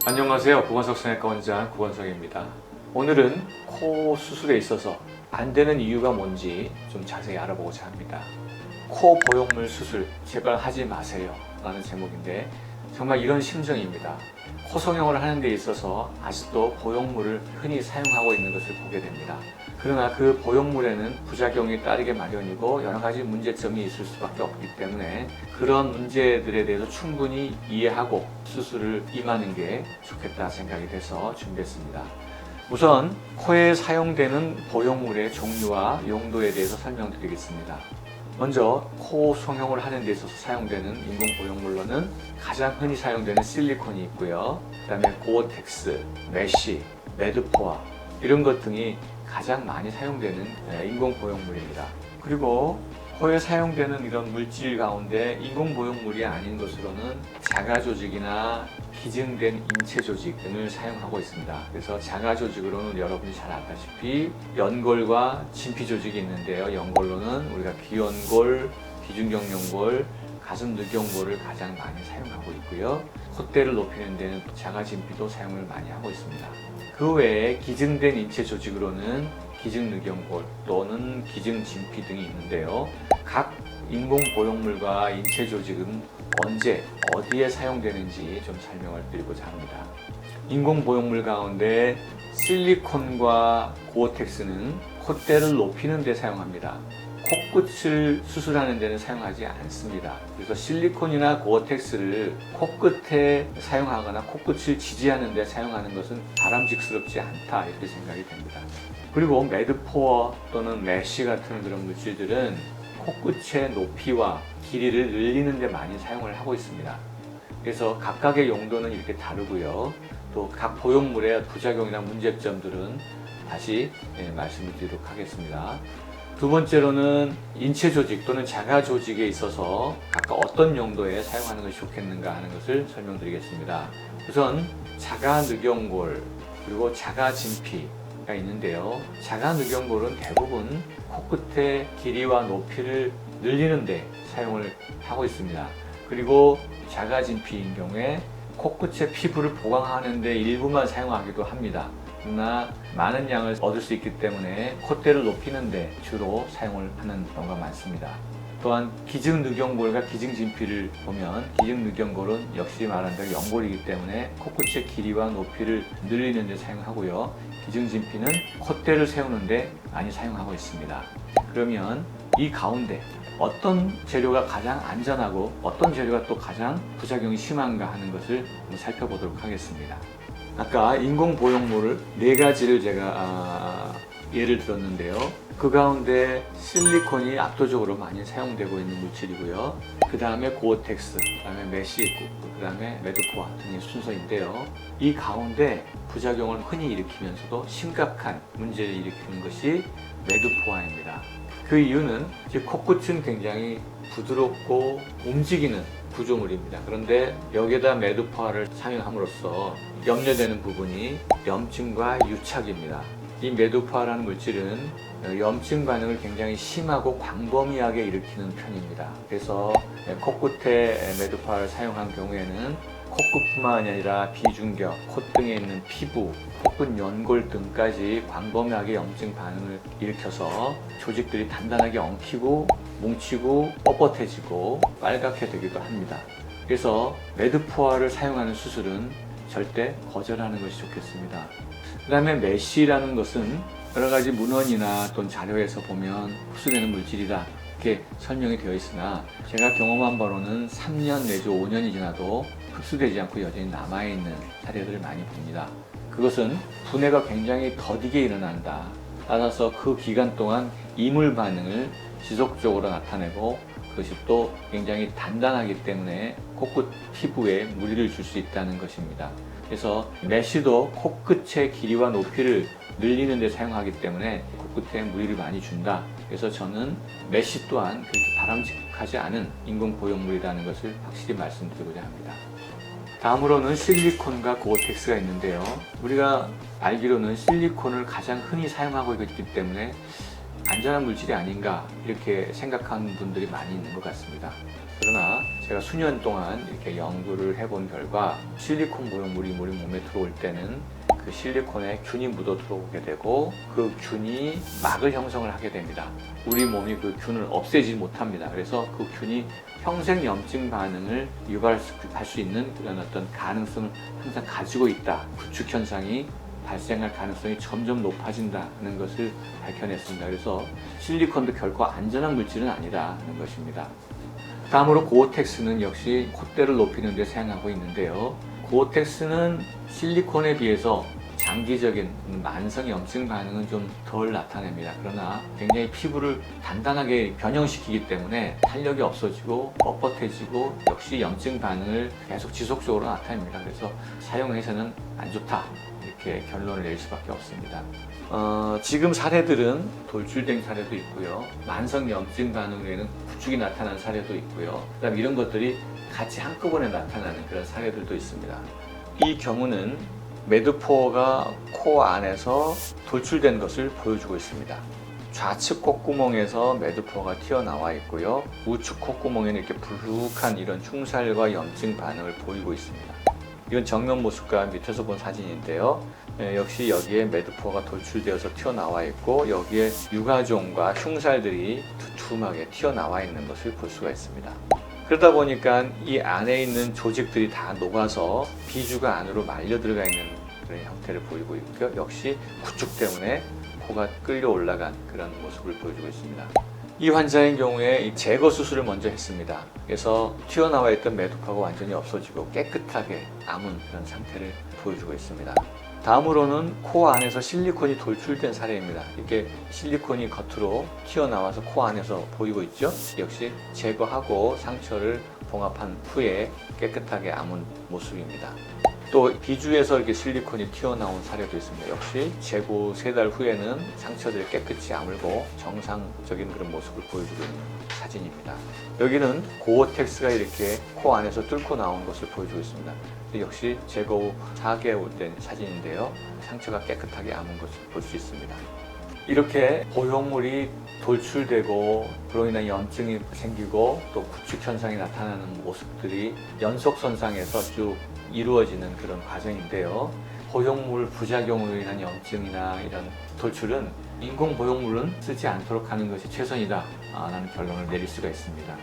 안녕하세요. 구건석 성형외과 원장 구건석입니다. 오늘은 코 수술에 있어서 안 되는 이유가 뭔지 좀 자세히 알아보고자 합니다. 코 보형물 수술 제발 하지 마세요 라는 제목인데 정말 이런 심정입니다. 코 성형을 하는 데 있어서 아직도 보형물을 흔히 사용하고 있는 것을 보게 됩니다. 그러나 그 보형물에는 부작용이 따르게 마련이고 여러 가지 문제점이 있을 수밖에 없기 때문에 그런 문제들에 대해서 충분히 이해하고 수술을 임하는 게 좋겠다 생각이 돼서 준비했습니다. 우선 코에 사용되는 보형물의 종류와 용도에 대해서 설명드리겠습니다. 먼저 코 성형을 하는 데 있어서 사용되는 인공 보형물로는 가장 흔히 사용되는 실리콘이 있고요. 그 다음에 고어텍스, 메쉬, 매드포아 이런 것 등이 가장 많이 사용되는 인공 보형물입니다. 그리고 코에 사용되는 이런 물질 가운데 인공 보형물이 아닌 것으로는 자가 조직이나 기증된 인체 조직 등을 사용하고 있습니다. 그래서 자가 조직으로는 여러분이 잘 알다시피 연골과 진피 조직이 있는데요. 연골로는 우리가 귀연골, 기중경련골, 가슴 늑연골을 가장 많이 사용하고 있고요. 콧대를 높이는 데는 자가 진피도 사용을 많이 하고 있습니다. 그 외에 기증된 인체 조직으로는 기증늑연골 또는 기증진피 등이 있는데요. 각 인공 보형물과 인체 조직은 언제 어디에 사용되는지 좀 설명을 드리고자 합니다. 인공 보형물 가운데 실리콘과 고어텍스는 콧대를 높이는 데 사용합니다. 코끝을 수술하는 데는 사용하지 않습니다. 그래서 실리콘이나 고어텍스를 코끝에 사용하거나 코끝을 지지하는 데 사용하는 것은 바람직스럽지 않다 이렇게 생각이 됩니다. 그리고 매드포어 또는 메쉬 같은 그런 물질들은 코끝의 높이와 길이를 늘리는 데 많이 사용을 하고 있습니다. 그래서 각각의 용도는 이렇게 다르고요. 또 각 보형물의 부작용이나 문제점들은 다시 말씀을 드리도록 하겠습니다. 두 번째로는 인체 조직 또는 자가 조직에 있어서 각각 어떤 용도에 사용하는 것이 좋겠는가 하는 것을 설명드리겠습니다. 우선 자가 늑연골 그리고 자가 진피가 있는데요. 자가 늑연골은 대부분 코끝의 길이와 높이를 늘리는 데 사용을 하고 있습니다. 그리고 자가 진피인 경우에 코끝의 피부를 보강하는 데 일부만 사용하기도 합니다. 그러나 많은 양을 얻을 수 있기 때문에 콧대를 높이는 데 주로 사용을 하는 경우가 많습니다. 또한 기증늑연골과 기증진피를 보면 기증늑연골은 역시 말한 대로 연골이기 때문에 코끝의 길이와 높이를 늘리는 데 사용하고요. 기증진피는 콧대를 세우는 데 많이 사용하고 있습니다. 그러면 이 가운데 어떤 재료가 가장 안전하고 어떤 재료가 또 가장 부작용이 심한가 하는 것을 한번 살펴보도록 하겠습니다. 아까 인공 보형물을 4가지를 제가 예를 들었는데요. 그 가운데 실리콘이 압도적으로 많이 사용되고 있는 물질이고요. 그 다음에 고어텍스, 그 다음에 메쉬, 그 다음에 매드포아 등의 순서인데요. 이 가운데 부작용을 흔히 일으키면서도 심각한 문제를 일으키는 것이 매드포아입니다. 그 이유는 코끝은 굉장히 부드럽고 움직이는 구조물입니다. 그런데 여기에다 매드포아를 사용함으로써 염려되는 부분이 염증과 유착입니다. 이 매드포아라는 물질은 염증 반응을 굉장히 심하고 광범위하게 일으키는 편입니다. 그래서 코끝에 매드포아를 사용한 경우에는 코끝뿐만 아니라 비중격, 콧등에 있는 피부, 코끝 연골 등까지 광범위하게 염증 반응을 일으켜서 조직들이 단단하게 엉키고 뭉치고 뻣뻣해지고 빨갛게 되기도 합니다. 그래서 매드포아를 사용하는 수술은 절대 거절하는 것이 좋겠습니다. 그 다음에 메쉬라는 것은 여러 가지 문헌이나 또는 자료에서 보면 흡수되는 물질이다 이렇게 설명이 되어 있으나 제가 경험한 바로는 3년 내지 5년이 지나도 흡수되지 않고 여전히 남아있는 사례들을 많이 봅니다. 그것은 분해가 굉장히 더디게 일어난다. 따라서 그 기간 동안 이물 반응을 지속적으로 나타내고 그것이 또 굉장히 단단하기 때문에 코끝 피부에 무리를 줄 수 있다는 것입니다. 그래서 메쉬도 코끝의 길이와 높이를 늘리는 데 사용하기 때문에 코끝에 무리를 많이 준다. 그래서 저는 메쉬 또한 그렇게 바람직하지 않은 인공 보형물이라는 것을 확실히 말씀드리고자 합니다. 다음으로는 실리콘과 고어텍스가 있는데요. 우리가 알기로는 실리콘을 가장 흔히 사용하고 있기 때문에 안전한 물질이 아닌가 이렇게 생각하는 분들이 많이 있는 것 같습니다. 그러나 제가 수년 동안 이렇게 연구를 해본 결과 실리콘 보형물이 우리 몸에 들어올 때는 그 실리콘에 균이 묻어 들어오게 되고 그 균이 막을 형성을 하게 됩니다. 우리 몸이 그 균을 없애지 못합니다. 그래서 그 균이 평생 염증 반응을 유발할 수 있는 그런 어떤 가능성을 항상 가지고 있다. 구축 현상이 발생할 가능성이 점점 높아진다는 것을 밝혀냈습니다. 그래서 실리콘도 결코 안전한 물질은 아니라는 것입니다. 다음으로 고어텍스는 역시 콧대를 높이는 데 사용하고 있는데요. 고어텍스는 실리콘에 비해서 장기적인 만성 염증 반응은 좀 덜 나타냅니다. 그러나 굉장히 피부를 단단하게 변형시키기 때문에 탄력이 없어지고 뻣뻣해지고 역시 염증 반응을 계속 지속적으로 나타냅니다. 그래서 사용해서는 안 좋다 이렇게 결론을 낼 수밖에 없습니다. 지금 사례들은 돌출된 사례도 있고요. 만성 염증 반응에는 구축이 나타난 사례도 있고요. 그다음 이런 것들이 같이 한꺼번에 나타나는 그런 사례들도 있습니다. 이 경우는 매드포어가 코 안에서 돌출된 것을 보여주고 있습니다. 좌측 콧구멍에서 매드포어가 튀어나와 있고요. 우측 콧구멍에는 이렇게 불룩한 이런 흉살과 염증 반응을 보이고 있습니다. 이건 정면 모습과 밑에서 본 사진인데요. 역시 여기에 매드포어가 돌출되어서 튀어나와 있고 여기에 유가종과 흉살들이 두툼하게 튀어나와 있는 것을 볼 수가 있습니다. 그러다 보니까 이 안에 있는 조직들이 다 녹아서 비주가 안으로 말려 들어가 있는 그런 형태를 보이고 있고요. 역시 구축 때문에 코가 끌려 올라간 그런 모습을 보여주고 있습니다. 이 환자의 경우에 제거 수술을 먼저 했습니다. 그래서 튀어나와 있던 매듭하고 완전히 없어지고 깨끗하게 아문 그런 상태를 보여주고 있습니다. 다음으로는 코 안에서 실리콘이 돌출된 사례입니다. 이게 실리콘이 겉으로 튀어나와서 코 안에서 보이고 있죠. 역시 제거하고 상처를 봉합한 후에 깨끗하게 아문 모습입니다. 또 비주에서 이렇게 실리콘이 튀어나온 사례도 있습니다. 역시 재고 3달 후에는 상처들을 깨끗이 아물고 정상적인 그런 모습을 보여주고 있는 사진입니다. 여기는 고어텍스가 이렇게 코 안에서 뚫고 나온 것을 보여주고 있습니다. 역시 재고 후 4개월 된 사진인데요. 상처가 깨끗하게 아문 것을 볼 수 있습니다. 이렇게 보형물이 돌출되고 그로 인한 염증이 생기고 또 구축 현상이 나타나는 모습들이 연속선상에서 쭉 이루어지는 그런 과정인데요. 보형물 부작용으로 인한 염증이나 이런 돌출은 인공 보형물은 쓰지 않도록 하는 것이 최선이다 라는 결론을 내릴 수가 있습니다.